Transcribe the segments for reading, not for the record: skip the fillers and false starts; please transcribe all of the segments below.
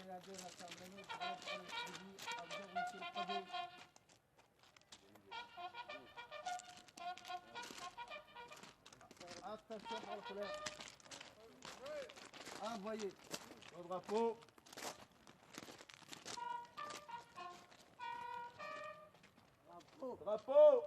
brigadier Nassar-Meno, bravo pour le suivi. À vous, monsieur le préfet. Attention pour la couleur. Envoyez. Au drapeau. Drapeau. Drapeau.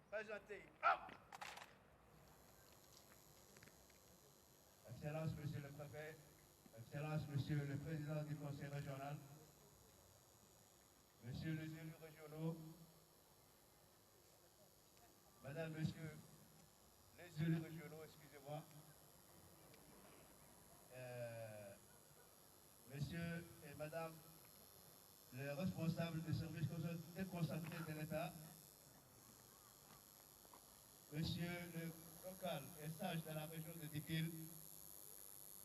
Présenté. Hop! Excellence, Monsieur le Préfet, Excellence, Monsieur le Président du Conseil régional, Messieurs les élus régionaux, Madame, Messieurs les élus régionaux, excusez-moi, Messieurs et Madame les responsables des services déconcentrés de l'État, Monsieur le local et sage de la région de Dikil,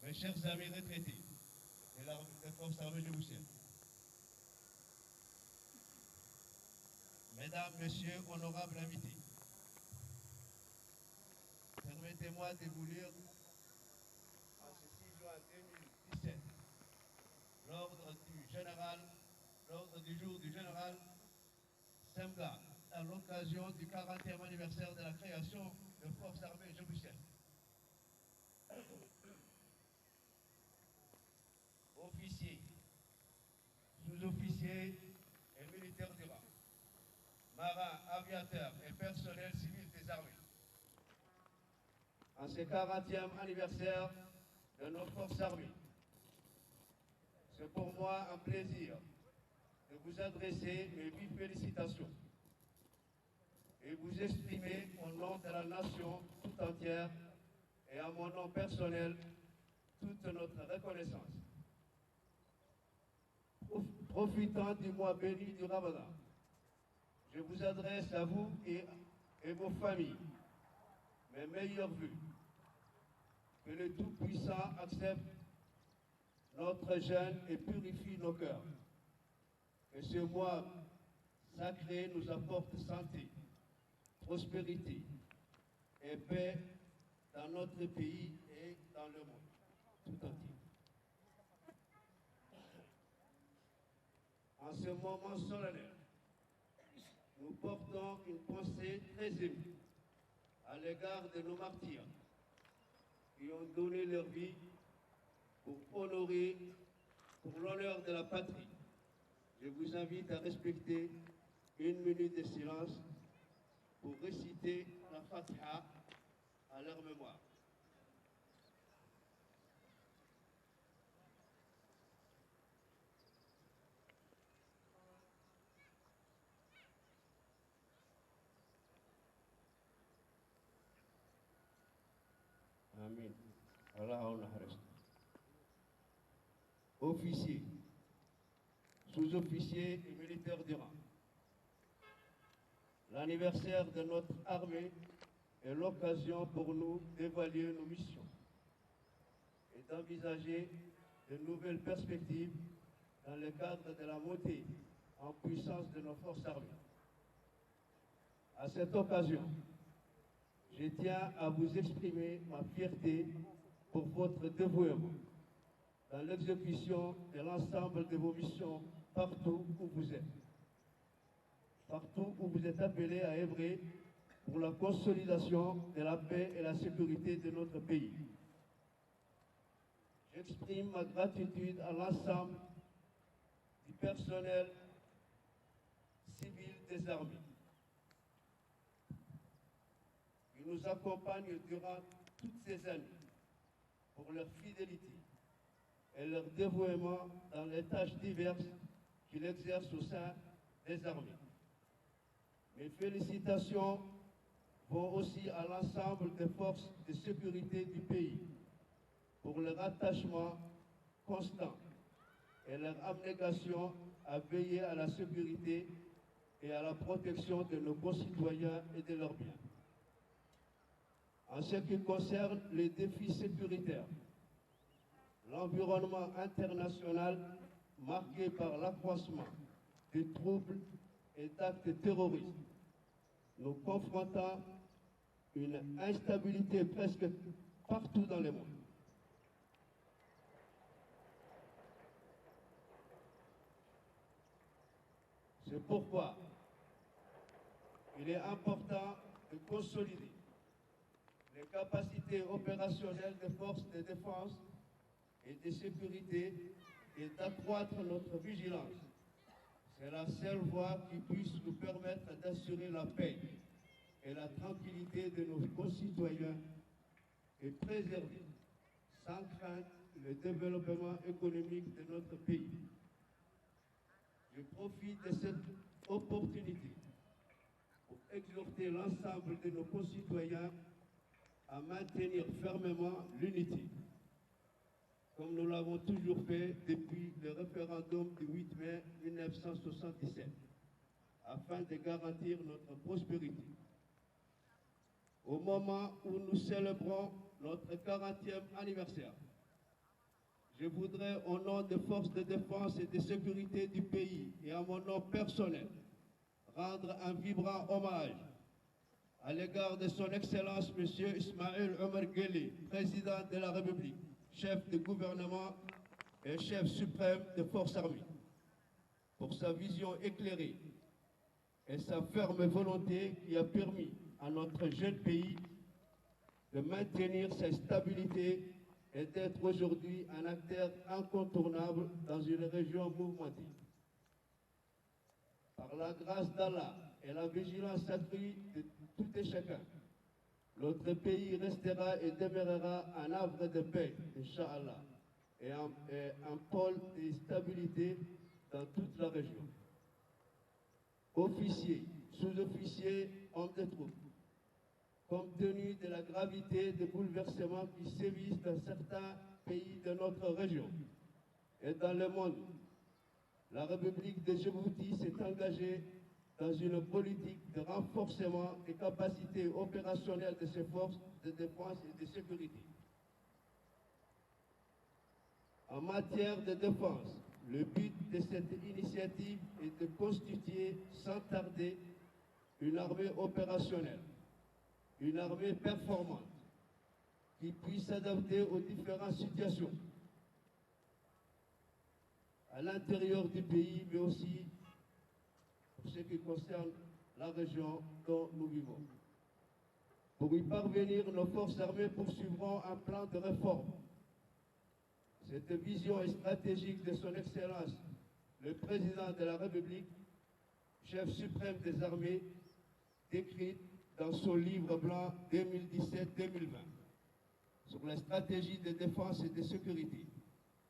mes chers amis retraités des forces armées de Moussienne, Mesdames, Messieurs, honorables invités, permettez-moi de vous lire en ce 6 juin 2017 l'ordre du jour du général Semga à l'occasion du 40e anniversaire de la création de Forces armées djiboutiennes. Officiers, sous-officiers et militaires du rang, marins, aviateurs et personnel civil des armées, en ce 40e anniversaire de nos forces armées. C'est pour moi un plaisir de vous adresser mes vives félicitations et vous exprimer au nom de la nation tout entière et à mon nom personnel toute notre reconnaissance. Profitant du mois béni du Ramadan, je vous adresse à vous et vos familles mes meilleurs vœux. Que le Tout-Puissant accepte notre jeûne et purifie nos cœurs. Que ce mois sacré nous apporte santé, prospérité et paix dans notre pays et dans le monde tout entier. En ce moment solennel, nous portons une pensée très émue à l'égard de nos martyrs qui ont donné leur vie pour honorer, pour l'honneur de la patrie. Je vous invite à respecter une minute de silence pour réciter la Fatiha à leur mémoire. Amin. Officiers, sous-officiers et militaires du rang. L'anniversaire de notre armée est l'occasion pour nous d'évaluer nos missions et d'envisager de nouvelles perspectives dans le cadre de la montée en puissance de nos forces armées. À cette occasion, je tiens à vous exprimer ma fierté pour votre dévouement dans l'exécution de l'ensemble de vos missions partout où vous êtes. Partout où vous êtes appelés à œuvrer pour la consolidation de la paix et la sécurité de notre pays. J'exprime ma gratitude à l'ensemble du personnel civil des armées qui nous accompagne durant toutes ces années pour leur fidélité et leur dévouement dans les tâches diverses qu'ils exercent au sein des armées. Mes félicitations vont aussi à l'ensemble des forces de sécurité du pays pour leur attachement constant et leur abnégation à veiller à la sécurité et à la protection de nos concitoyens et de leurs biens. En ce qui concerne les défis sécuritaires, l'environnement international marqué par l'accroissement des troubles et d'actes terroristes, nous confrontant une instabilité presque partout dans le monde. C'est pourquoi il est important de consolider les capacités opérationnelles des forces de défense et de sécurité et d'accroître notre vigilance. C'est la seule voie qui puisse nous permettre d'assurer la paix et la tranquillité de nos concitoyens et préserver sans crainte le développement économique de notre pays. Je profite de cette opportunité pour exhorter l'ensemble de nos concitoyens à maintenir fermement l'unité, comme nous l'avons toujours fait depuis le référendum du 8 mai 1977, afin de garantir notre prospérité. Au moment où nous célébrons notre 40e anniversaire, je voudrais, au nom des forces de défense et de sécurité du pays et à mon nom personnel, rendre un vibrant hommage à l'égard de son Excellence M. Ismaël Omar Guelleh, président de la République, chef de gouvernement et chef suprême des forces armées, pour sa vision éclairée et sa ferme volonté qui a permis à notre jeune pays de maintenir sa stabilité et d'être aujourd'hui un acteur incontournable dans une région mouvementée. Par la grâce d'Allah et la vigilance accrue de tout et chacun, notre pays restera et demeurera un havre de paix, Inch'Allah, et un pôle de stabilité dans toute la région. Officiers, sous-officiers, hommes de troupes, compte tenu de la gravité des bouleversements qui sévissent dans certains pays de notre région et dans le monde, la République de Djibouti s'est engagée dans une politique de renforcement des capacités opérationnelles de ses forces de défense et de sécurité. En matière de défense, le but de cette initiative est de constituer sans tarder une armée opérationnelle, une armée performante, qui puisse s'adapter aux différentes situations à l'intérieur du pays, mais aussi pour ce qui concerne la région dont nous vivons. Pour y parvenir, nos forces armées poursuivront un plan de réforme. Cette vision est stratégique de son Excellence, le Président de la République, chef suprême des armées, décrite dans son livre blanc 2017-2020 sur la stratégie de défense et de sécurité.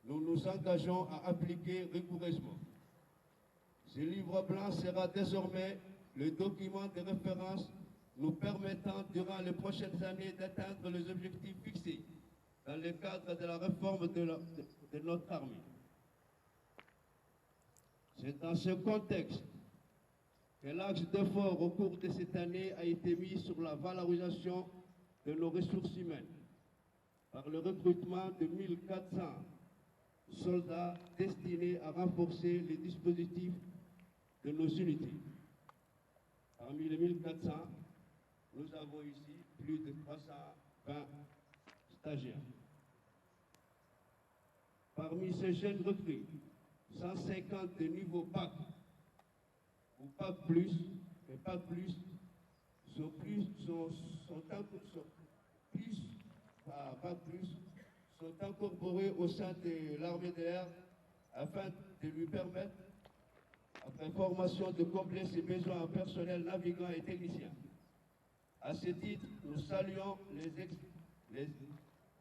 Nous nous engageons à appliquer rigoureusement. Ce livre blanc sera désormais le document de référence nous permettant durant les prochaines années d'atteindre les objectifs fixés dans le cadre de la réforme de notre armée. C'est dans ce contexte que l'axe d'effort au cours de cette année a été mis sur la valorisation de nos ressources humaines par le recrutement de 1400 soldats destinés à renforcer les dispositifs de nos unités. Parmi les 1400, nous avons ici plus de 320 stagiaires. Parmi ces jeunes recrues, 150 de niveau PAC ou PAC plus, et PAC plus sont incorporés au sein de l'armée de l'air afin de lui permettre, après formation, de combler ses besoins en personnel navigant et technicien. À ce titre, nous saluons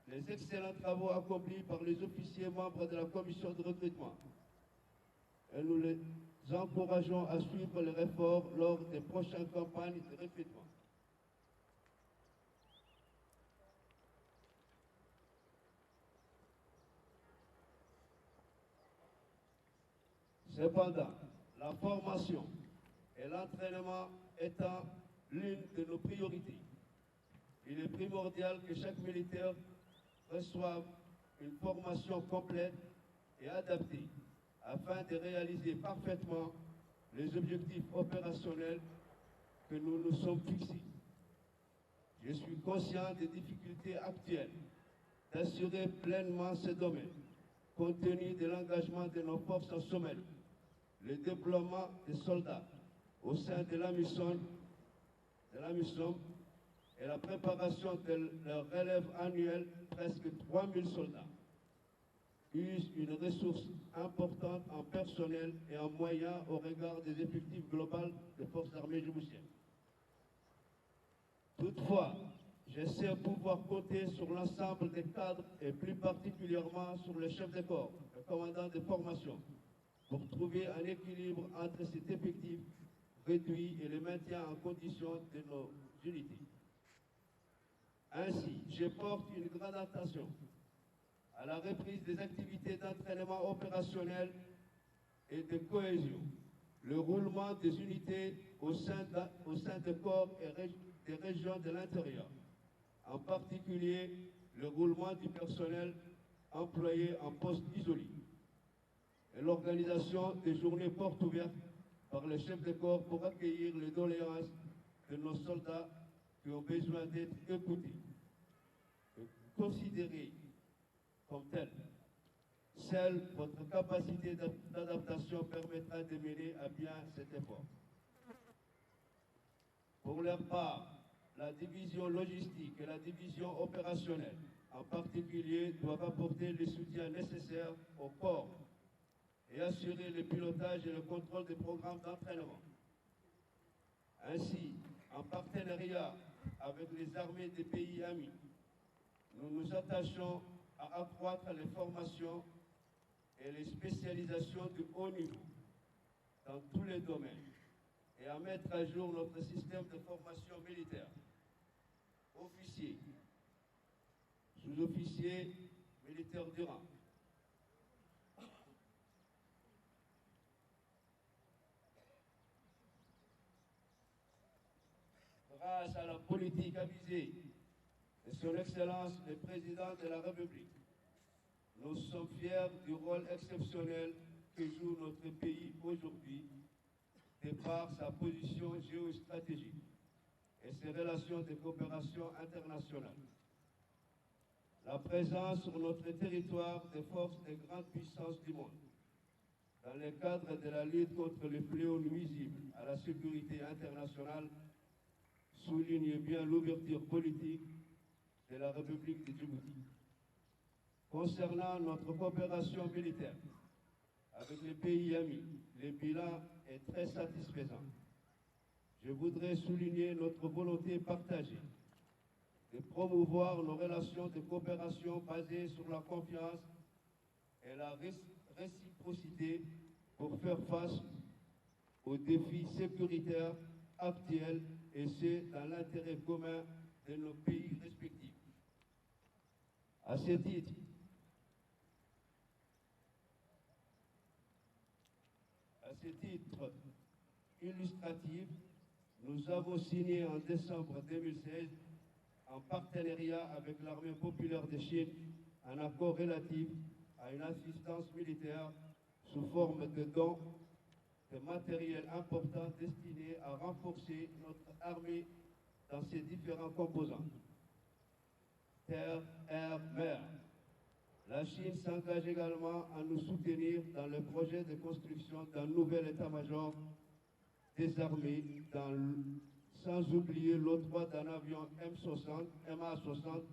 les excellents travaux accomplis par les officiers membres de la commission de recrutement. Et nous les encourageons à suivre les efforts lors des prochaines campagnes de recrutement. Cependant, la formation et l'entraînement étant l'une de nos priorités, il est primordial que chaque militaire reçoive une formation complète et adaptée afin de réaliser parfaitement les objectifs opérationnels que nous nous sommes fixés. Je suis conscient des difficultés actuelles d'assurer pleinement ce domaine, compte tenu de l'engagement de nos forces en sommet, le déploiement des soldats au sein de la mission et la préparation de leur relève annuelle, presque 3000 soldats, usent une ressource importante en personnel et en moyens au regard des effectifs globaux des forces armées djiboutiennes. Toutefois, j'essaie de pouvoir compter sur l'ensemble des cadres et plus particulièrement sur le chef de corps, le commandant de formation, pour trouver un équilibre entre cet effectif réduit et le maintien en condition de nos unités. Ainsi, je porte une grande attention à la reprise des activités d'entraînement opérationnel et de cohésion, le roulement des unités au sein de corps et des régions de l'intérieur, en particulier le roulement du personnel employé en poste isolé, et l'organisation des journées portes ouvertes par les chefs de corps pour accueillir les doléances de nos soldats qui ont besoin d'être écoutés et considérés comme tels. Seule votre capacité d'adaptation permettra de mener à bien cet effort. Pour leur part, la division logistique et la division opérationnelle, en particulier, doivent apporter le soutien nécessaire au corps et assurer le pilotage et le contrôle des programmes d'entraînement. Ainsi, en partenariat avec les armées des pays amis. Nous nous attachons à accroître les formations et les spécialisations de haut niveau dans tous les domaines et à mettre à jour notre système de formation militaire. Officiers, sous-officiers, militaires du rang. Grâce à la politique avisée de son Excellence le Président de la République, nous sommes fiers du rôle exceptionnel que joue notre pays aujourd'hui, de par sa position géostratégique et ses relations de coopération internationale. La présence sur notre territoire des forces des grandes puissances du monde, dans le cadre de la lutte contre les fléaux nuisibles à la sécurité internationale, souligne bien l'ouverture politique de la République de Djibouti. Concernant notre coopération militaire avec les pays amis, le bilan est très satisfaisant. Je voudrais souligner notre volonté partagée de promouvoir nos relations de coopération basées sur la confiance et la réciprocité pour faire face aux défis sécuritaires actuels et c'est dans l'intérêt commun de nos pays respectifs. À ce titre, illustratif, nous avons signé en décembre 2016, en partenariat avec l'armée populaire de Chine, un accord relatif à une assistance militaire sous forme de dons de matériel important destiné à renforcer notre armée dans ses différents composants. Terre, air, mer. La Chine s'engage également à nous soutenir dans le projet de construction d'un nouvel état-major des armées, sans oublier l'octroi d'un avion MA-60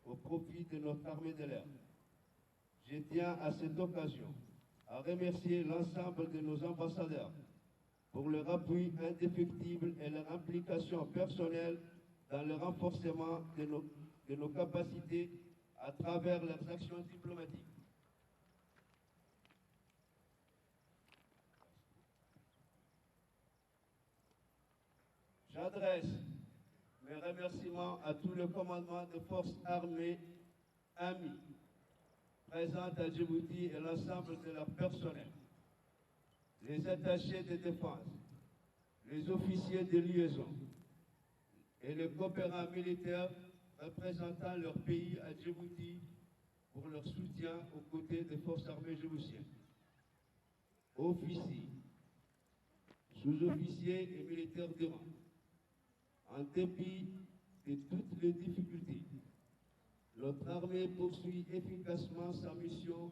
au profit de notre armée de l'air. Je tiens à cette occasion à remercier l'ensemble de nos ambassadeurs pour leur appui indéfectible et leur implication personnelle dans le renforcement de nos capacités à travers leurs actions diplomatiques. J'adresse mes remerciements à tout le commandement des forces armées amies présentes à Djibouti et l'ensemble de leur personnel, les attachés de défense, les officiers de liaison et les coopérants militaires représentant leur pays à Djibouti pour leur soutien aux côtés des forces armées djiboutiennes. Officiers, sous-officiers et militaires du rang, en dépit de toutes les difficultés, notre armée poursuit efficacement sa mission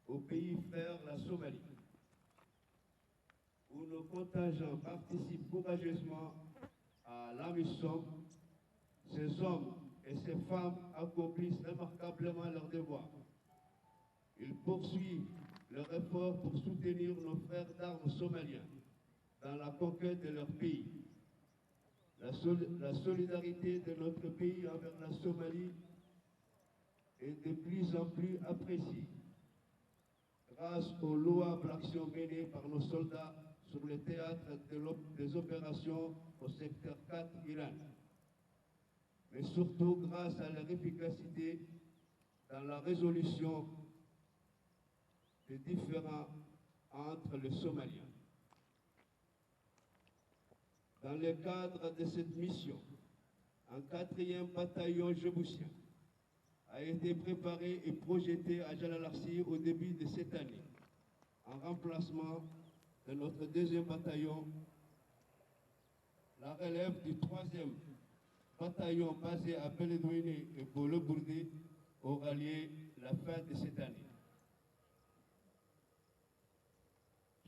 au pays frère, la Somalie, où nos contingents participent courageusement à la mission. Ces hommes et ces femmes accomplissent remarquablement leur devoir. Ils poursuivent leur effort pour soutenir nos frères d'armes somaliens dans la conquête de leur pays. La solidarité de notre pays envers la Somalie est de plus en plus appréciée grâce aux louables actions menées par nos soldats sur le théâtre des opérations au secteur 4 Iran, mais surtout grâce à leur efficacité dans la résolution des différends entre les Somaliens. Dans le cadre de cette mission, un 4e bataillon djiboutien a été préparé et projeté à Jalalarsi au début de cette année, en remplacement de notre 2e bataillon. La relève du 3e bataillon basé à Beledouine et Bolo-Bourdé aura lieu la fin de cette année.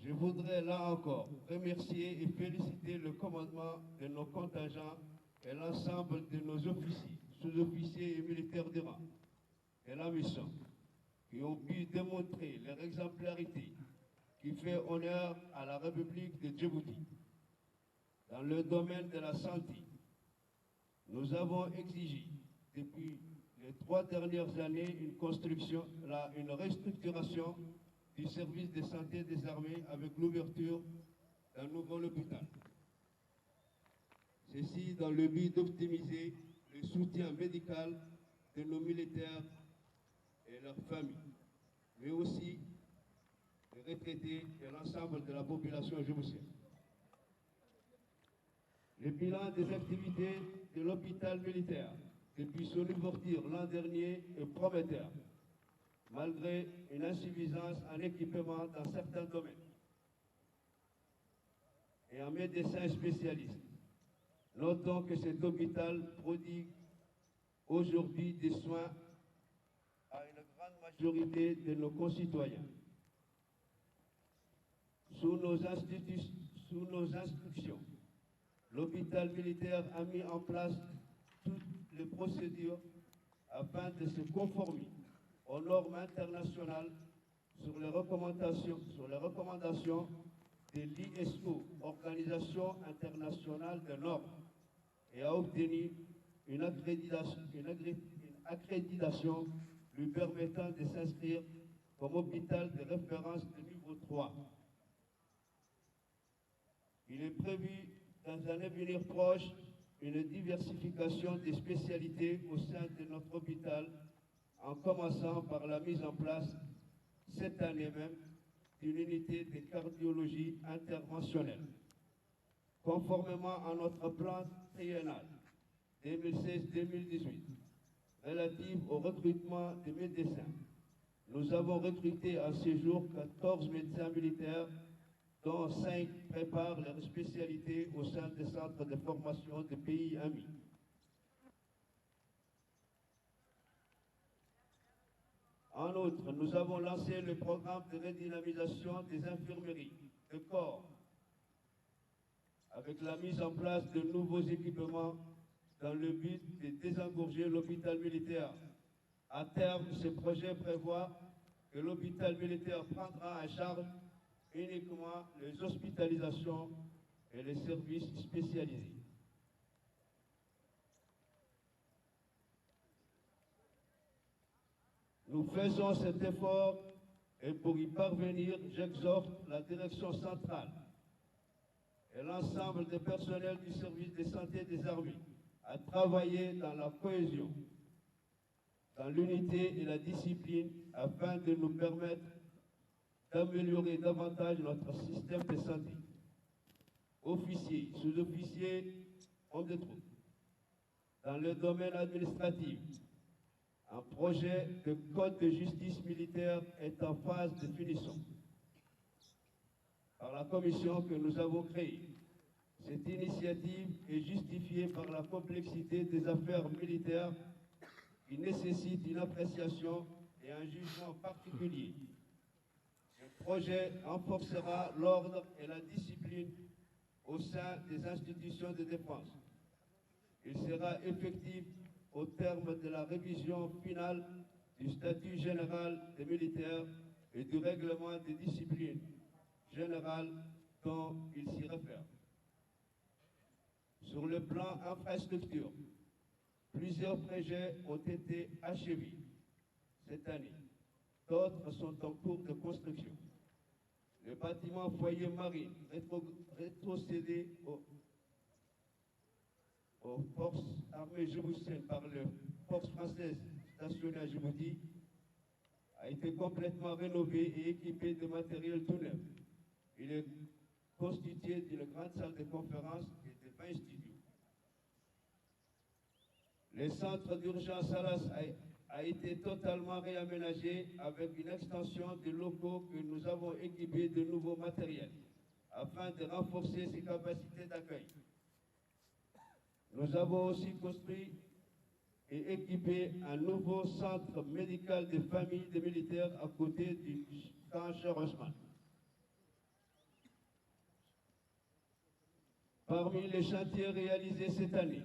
Je voudrais là encore remercier et féliciter le commandement de nos contingents et l'ensemble de nos officiers, sous-officiers et militaires de rang et la mission, qui ont pu démontrer leur exemplarité qui fait honneur à la République de Djibouti dans le domaine de la santé, Nous avons exigé depuis les 3 dernières années une restructuration du service de santé des armées avec l'ouverture d'un nouveau hôpital. Ceci dans le but d'optimiser le soutien médical de nos militaires et leurs familles, mais aussi les retraités et l'ensemble de la population djiboutienne. Le bilan des activités de l'hôpital militaire depuis son ouverture l'an dernier est prometteur, malgré une insuffisance en équipement dans certains domaines et en médecins spécialistes. Notons que cet hôpital prodigue aujourd'hui des soins à une grande majorité de nos concitoyens. Sous nos instructions, l'hôpital militaire a mis en place toutes les procédures afin de se conformer aux normes internationales sur les recommandations de l'ISO, Organisation internationale des normes, et a obtenu une accréditation lui permettant de s'inscrire comme hôpital de référence de niveau 3. Il est prévu dans un avenir proche une diversification des spécialités au sein de notre hôpital, en commençant par la mise en place, cette année même, d'une unité de cardiologie interventionnelle. Conformément à notre plan triennal 2016-2018, relatif au recrutement des médecins, nous avons recruté à ce jour 14 médecins militaires, dont 5 préparent leurs spécialités au sein des centres de formation des pays amis. En outre, nous avons lancé le programme de redynamisation des infirmeries de corps, avec la mise en place de nouveaux équipements dans le but de désengorger l'hôpital militaire. À terme, ce projet prévoit que l'hôpital militaire prendra en charge uniquement les hospitalisations et les services spécialisés. Nous faisons cet effort et pour y parvenir, j'exhorte la direction centrale et l'ensemble des personnels du service de santé des armées à travailler dans la cohésion, dans l'unité et la discipline afin de nous permettre d'améliorer davantage notre système de santé. Officiers, sous-officiers, hommes de troupe. Dans le domaine administratif, un projet de code de justice militaire est en phase de finition par la commission que nous avons créée. Cette initiative est justifiée par la complexité des affaires militaires qui nécessitent une appréciation et un jugement particulier. Le projet renforcera l'ordre et la discipline au sein des institutions de défense. Il sera effectif au terme de la révision finale du statut général des militaires et du règlement des disciplines générales dont il s'y réfère. Sur le plan infrastructure, plusieurs projets ont été achevés cette année. D'autres sont en cours de construction. Le bâtiment foyer marine rétrocédé aux forces armées djiboutiennes par les forces françaises stationnées à Djibouti a été complètement rénové et équipé de matériel tout neuf. Il est constitué d'une grande salle de conférence et de 20 studios. Le centre d'urgence Salas a été totalement réaménagé avec une extension des locaux que nous avons équipés de nouveaux matériels afin de renforcer ses capacités d'accueil. Nous avons aussi construit et équipé un nouveau centre médical de familles des militaires à côté du camp Cheikh Ousmane. Parmi les chantiers réalisés cette année,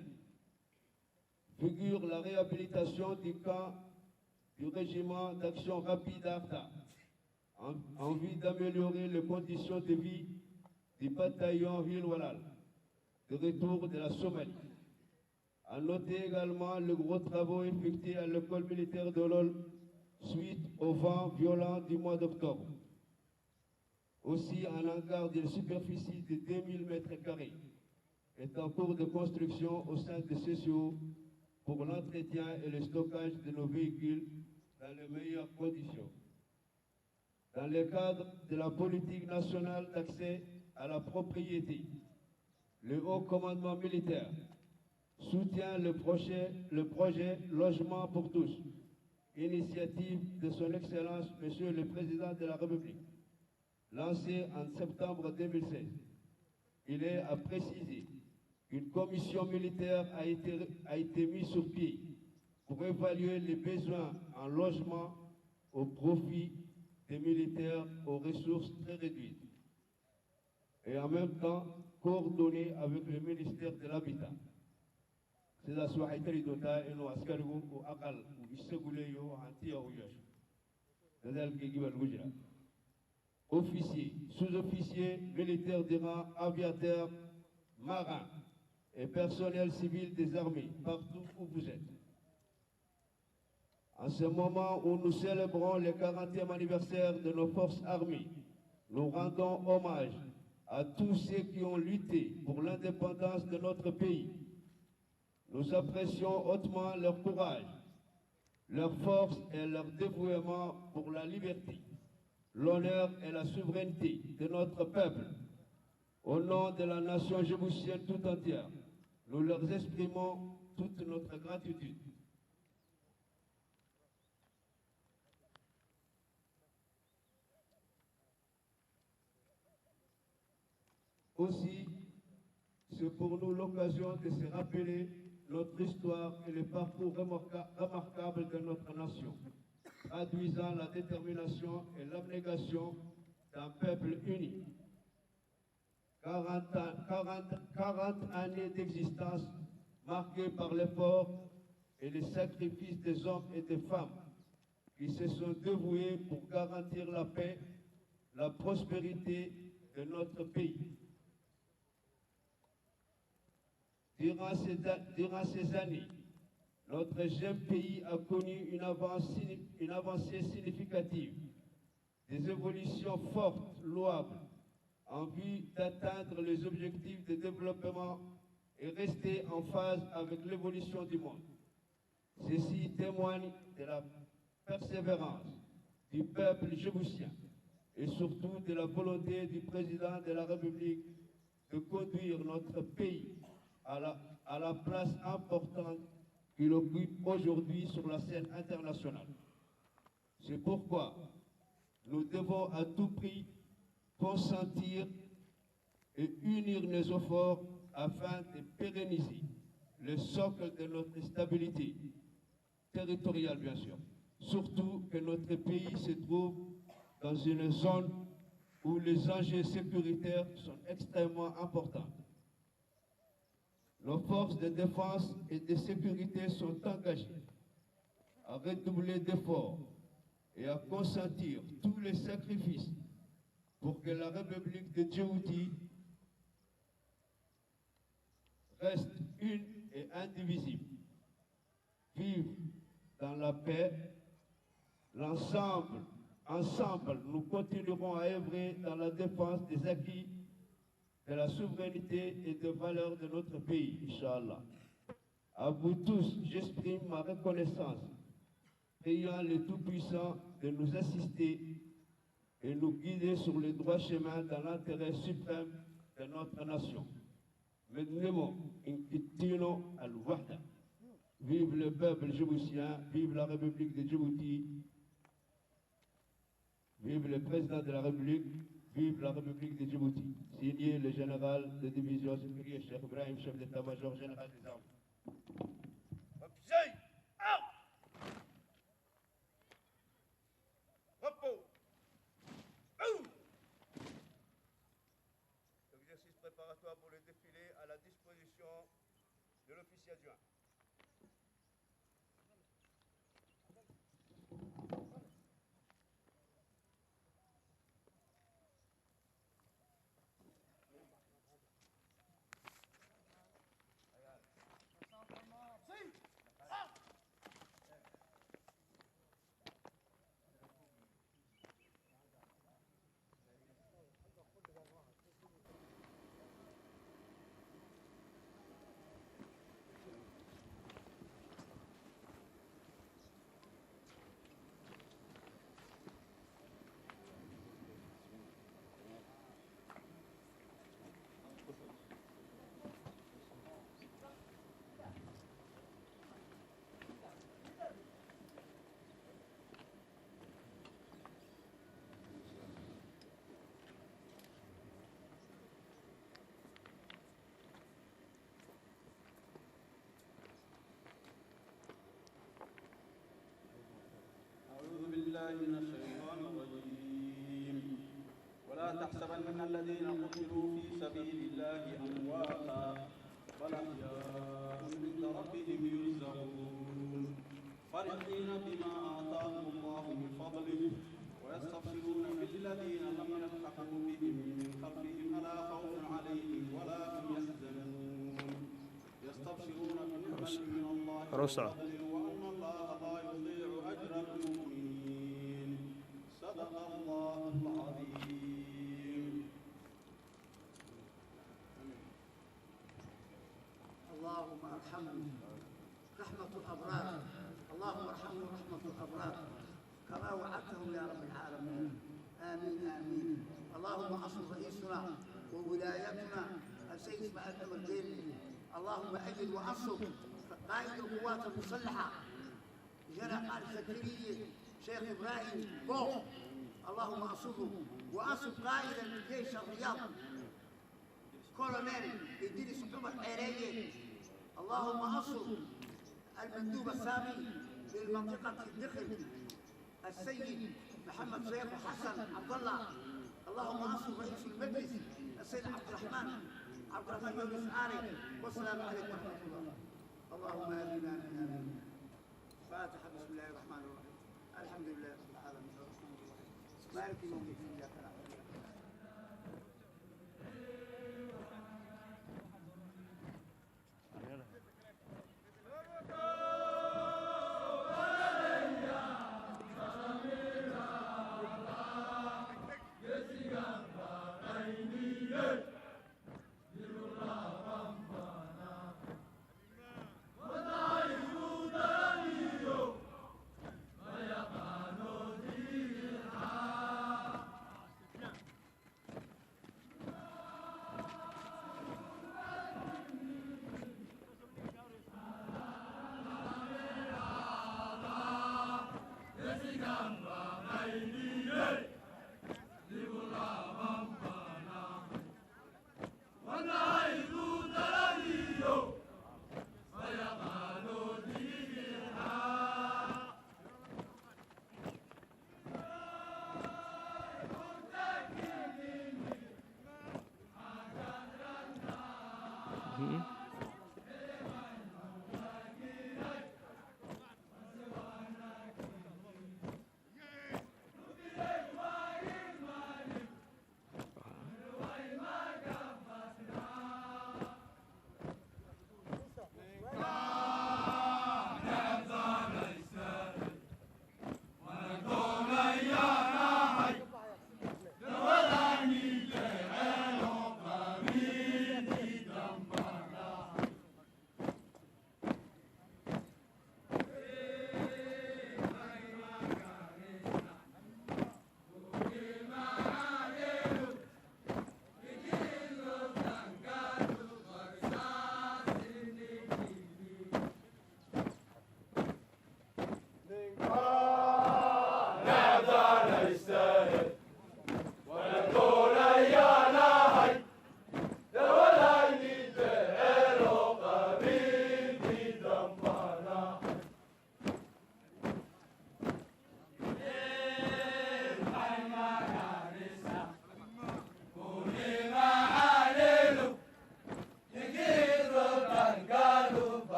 figure la réhabilitation du camp du régiment d'action rapide Arta, en vue d'améliorer les conditions de vie du bataillon Hill Walal, de retour de la Somalie. À noter également le gros travaux effectués à l'école militaire de l'Ol suite au vent violent du mois d'octobre. Aussi, un hangar d'une superficie de 2000 m² est en cours de construction au sein de CCO pour l'entretien et le stockage de nos véhicules dans les meilleures conditions. Dans le cadre de la politique nationale d'accès à la propriété, le haut commandement militaire soutient le projet Logement pour tous, initiative de son Excellence Monsieur le Président de la République, lancé en septembre 2016. Il est à préciser qu'une commission militaire a été mise sur pied pour évaluer les besoins en logement au profit des militaires aux ressources très réduites et en même temps coordonner avec le ministère de l'Habitat. C'est la soirée dota et nos askarigo ou akal ou iseguleyo anti oyosh. Officiers, sous-officiers, militaires de rang, aviateurs, marins et personnel civil des armées, partout où vous êtes. En ce moment où nous célébrons le 40e anniversaire de nos forces armées, nous rendons hommage à tous ceux qui ont lutté pour l'indépendance de notre pays. Nous apprécions hautement leur courage, leur force et leur dévouement pour la liberté, l'honneur et la souveraineté de notre peuple. Au nom de la nation djiboutienne tout entière, nous leur exprimons toute notre gratitude. Aussi, c'est pour nous l'occasion de se rappeler notre histoire et le parcours remarquable de notre nation, traduisant la détermination et l'abnégation d'un peuple uni. 40 années d'existence marquées par l'effort et les sacrifices des hommes et des femmes qui se sont dévoués pour garantir la paix, la prospérité de notre pays. Durant ces années, notre jeune pays a connu une avancée significative, des évolutions fortes, louables, en vue d'atteindre les objectifs de développement et rester en phase avec l'évolution du monde. Ceci témoigne de la persévérance du peuple djiboutien et surtout de la volonté du président de la République de conduire notre pays à la place importante qu'il occupe aujourd'hui sur la scène internationale. C'est pourquoi nous devons à tout prix consentir et unir nos efforts afin de pérenniser le socle de notre stabilité territoriale, bien sûr. Surtout que notre pays se trouve dans une zone où les enjeux sécuritaires sont extrêmement importants. Nos forces de défense et de sécurité sont engagées à redoubler d'efforts et à consentir tous les sacrifices pour que la République de Djibouti reste une et indivisible. Vive dans la paix, ensemble, nous continuerons à œuvrer dans la défense des acquis de la souveraineté et des valeurs de notre pays, Inch'Allah. À vous tous, j'exprime ma reconnaissance, priant le Tout-Puissant de nous assister et nous guider sur le droit chemin dans l'intérêt suprême de notre nation. Mednemo Inkitino al-Wahda. Vive le peuple djiboutien, vive la République de Djibouti, vive le président de la République, vive la République de Djibouti. Signé le général de division supérieure, Cheikh Ibrahim, chef d'état-major général des armées. Repos. Exercice préparatoire pour le défilé à la disposition de l'officier adjoint. Comment بالله من الشيطان الرجيم ولا تحسبن الذين قتلوا في سبيل الله أمواتا بل أحياء عند ربهم يرزقون فرحين بما آتاهم الله من فضله ويستبشرون بالذين لم يلحقوا بهم من خلفهم ألا خوف عليهم ولا هم يحزنون يستبشرون بنعمة من الله وفضل وأن الله لا يضيع أجر المؤمنين صدق الله العظيم. اللهم ارحمنا رحمة الأبرار، اللهم ارحمنا رحمة الأبرار كما وعدتهم يا رب العالمين. آمين آمين. اللهم أصل رئيسنا وولايتنا السيد إسماعيل عمر الديري، اللهم أجل وأنصر قائد القوات المسلحة جنرال زكريا شيخ إبراهيم بوق، اللهم أنصره وأنصر قائد الجيش الرياض كولونيل إدريس عمر حيرية، اللهم انصر المندوب السامي للمنطقة الدخل السيد محمد شيخ حسن عبد الله، اللهم انصر رئيس المجلس السيد عبد الرحمن يونس آري، والسلام عليكم ورحمة الله. اللهم آمين آمين آمين. فاتحة بسم الله الرحمن الرحيم. الحمد لله رب العالمين الرحمن الرحيم مالك يوم الدين إياك نعبد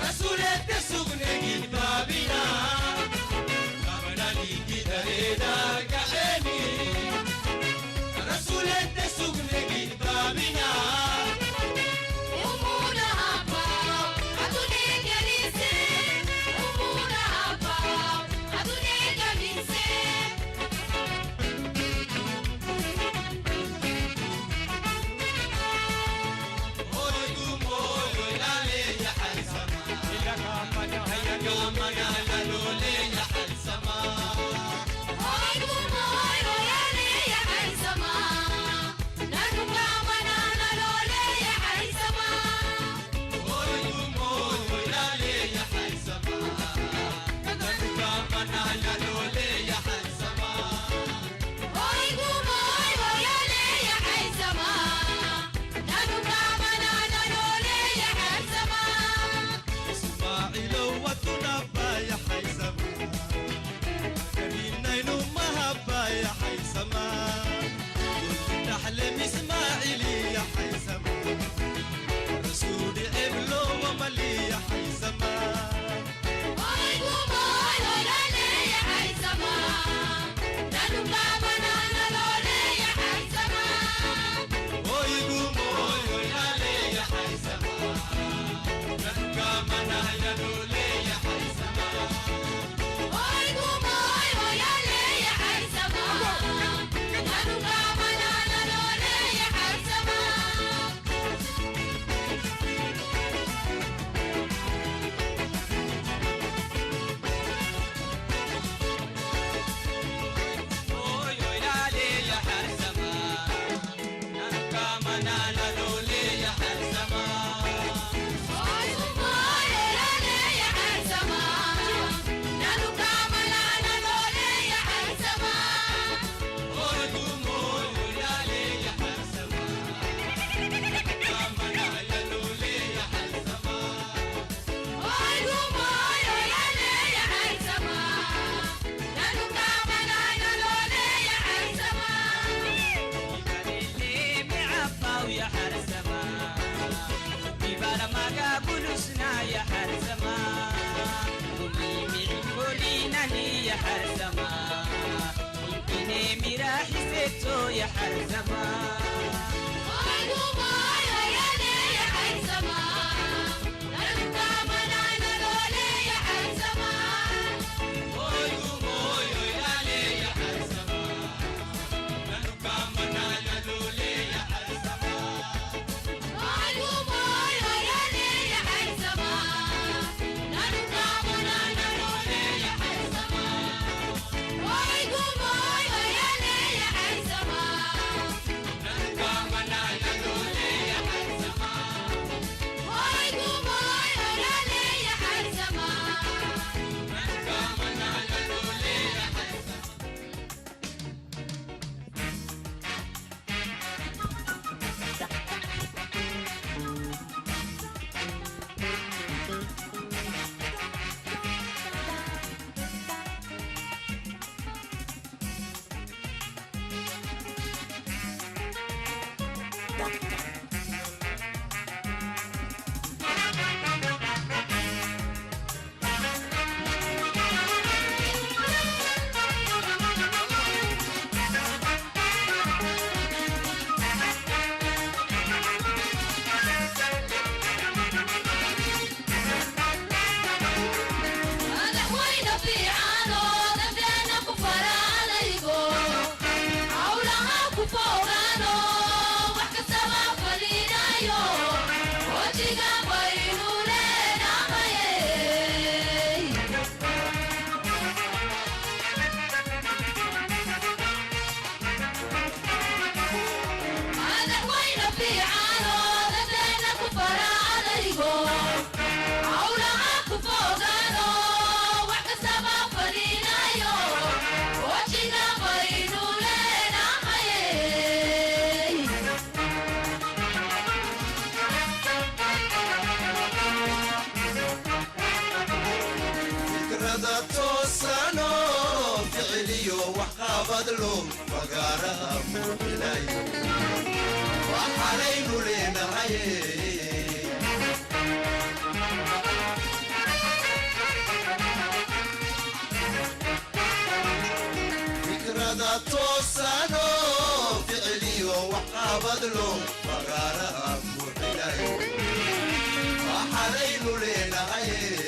Rasulete sugne gid babina, kabana ligi جيتو يا حال زمان بدلو فقارها مولاي وحالين لنا هاي فكرة توسانو فعلي وحابدلو فقارها مولاي وحالين لنا هاي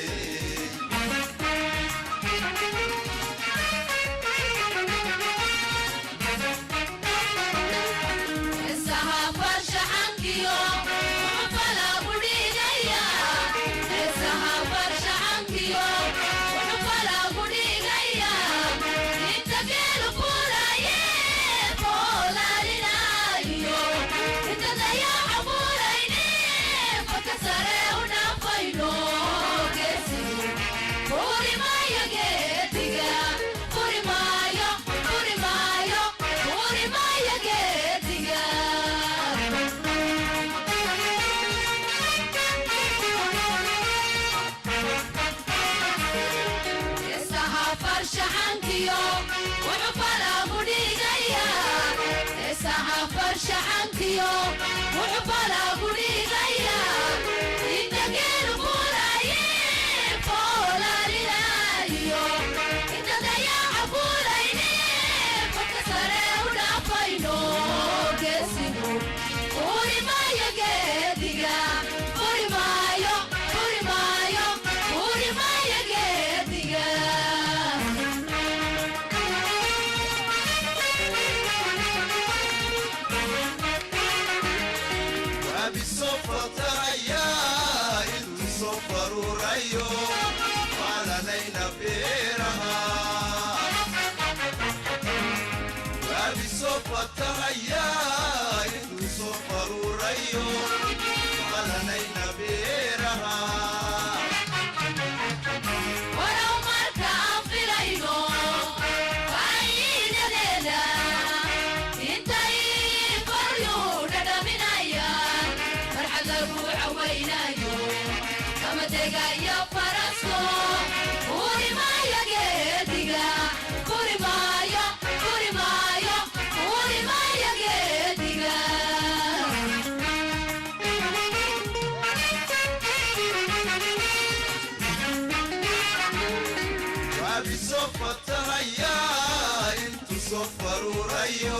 صفر وريو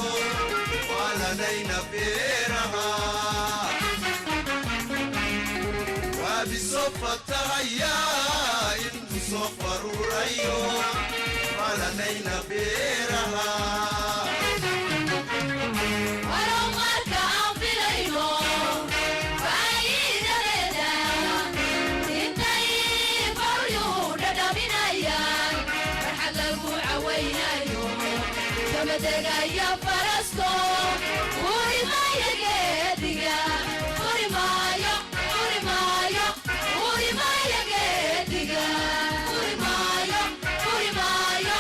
ولدينا بيرها وبصفة تغيا انتو صفر وريو ولدينا بيرها يا فرسكو وري ما يقديا وري مايا وري مايا وري ما يقديا وري مايا وري مايا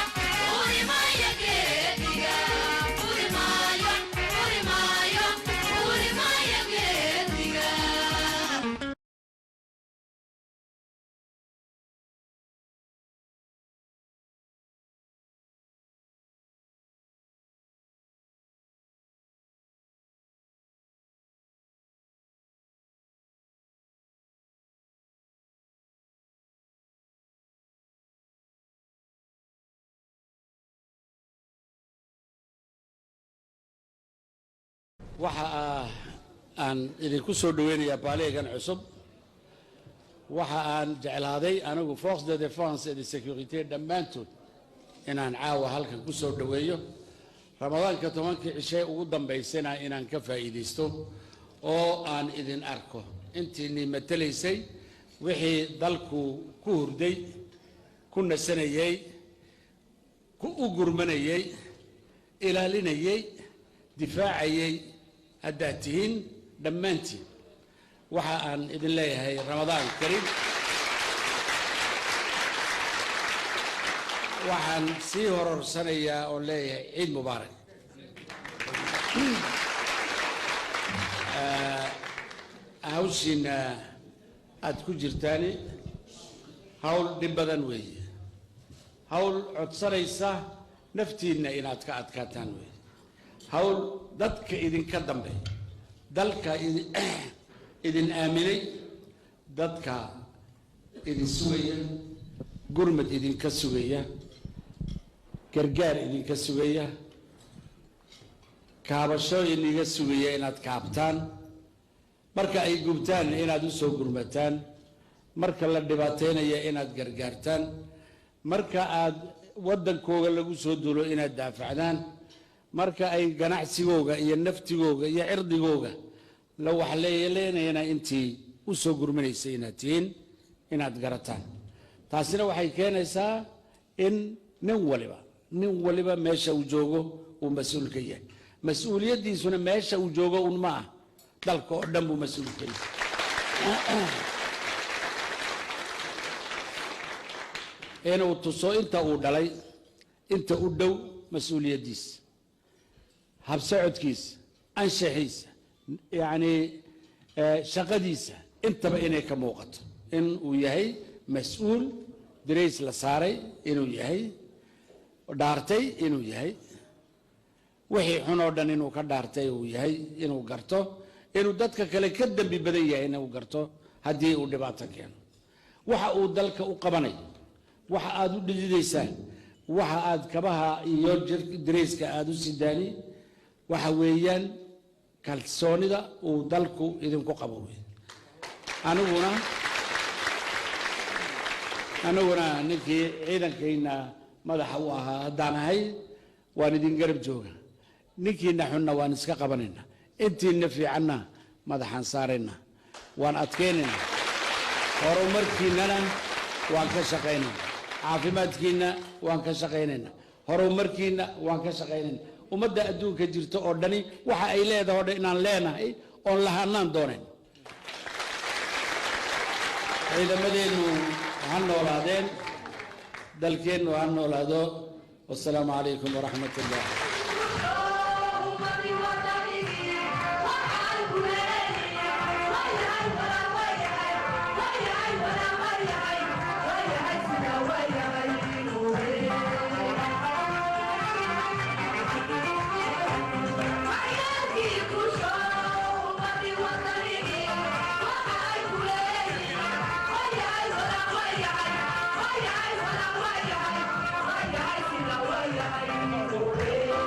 وري ما يقديا وري مايا وري مايا وري ما يقديا waxa aan idinku soo dhaweynayaa baaleegan cusub waxa aan jeclaaday anigu force de défense et de sécurité dhammaantood inaan caawa halkan ku soo dhaweeyo ramadaanka 10 cishay ugu dambaysana inaan ka faa'iideysto oo aan idin arko intii matalaysay wixii dalku ku hurday ku nasanayay ku u gurmanayay ilaalinayay difaacayay هداتين دمانتي وحا أن إذن الله هي رمضان كريم وحا سيهر سنة أولي عيد مبارك هاوشين أتكو جرتاني هاول دبادان وي هاول عدسريسا نفتينا إن أتكاتان وي هاول dadka idin ka dambeey dalka idin aaminay dadka idin sugaya gurmad idin ka sugaya gargaar idin ka sugaya kaabasho idin ka sugaya inaad kaabtaan marka ay gubtaan inaad u soo gurmataan marka la dhibaateenaya inaad gargaartaan marka aad wadankooga lagu soo duulo inaad daafacdaan marka ay ganacsigooga iyo naftigooga iyo cirdigooga la wax leeyahay intii u soo gurmanaysay inaad tihiin inaad garataan taasina waxay keenaysaa in nin waliba meesha uu joogo uu mas'uul ka yahay mas'uuliyadiisuna meesha uu joogo un ma ah dalka oo dhan buu mas'uul ka yahay inuu tuso inta uu dhalay inta u dhow mas'uuliyadiisa habsocodkiisa anshaxiisa yani shaqadiisa intaba inay ka muuqato in uu yahay mas'uul dirays la saaray inuu yahay dhaartay inuu yahay wixii xun oo dhan inuu ka dhaartay uu yahay inuu garto inuu dadka kale ka dambi badan yahay inuu garto haddii uu dhibaato keeno waxa uu dalka u qabanay waxa aad u dhididaysaan waxa aad kabaha iyo dirayska aad u sidaani waxa weeyaan kalsoonida uu dalku idinku qabo aniguna ninkii ciidankayna madaxa u ahaa haddaan ahay waan idin garab jooga ninkiina xunna waan iska qabanayna intiina fiicanna madaxaan saarayna waan adkeynayna horumarkiinana waan ka shaqaynayna caafimaadkiina waan ka shaqaynayna horumarkiina waan ka shaqaynayna ummadda adduunka jirta oo dhani waxa ay leedahay oo dhan inaan leenahay oon lahaanaan doonayn ciidamadeenu ha noolaadeen dalkeennu ha noolaado wassalaamu calaykum waraxmat ullah Yeah.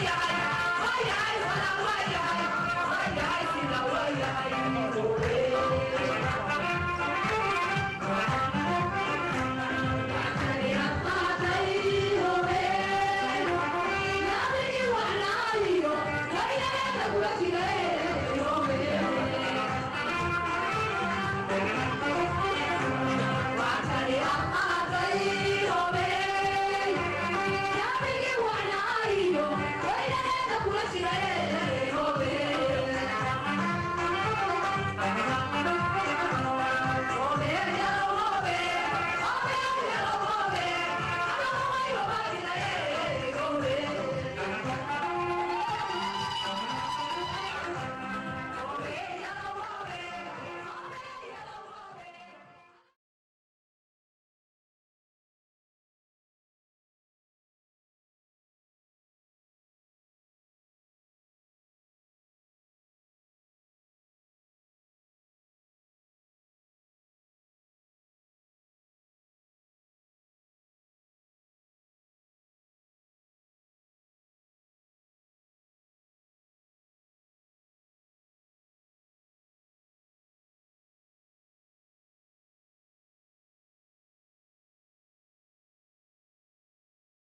Yeah.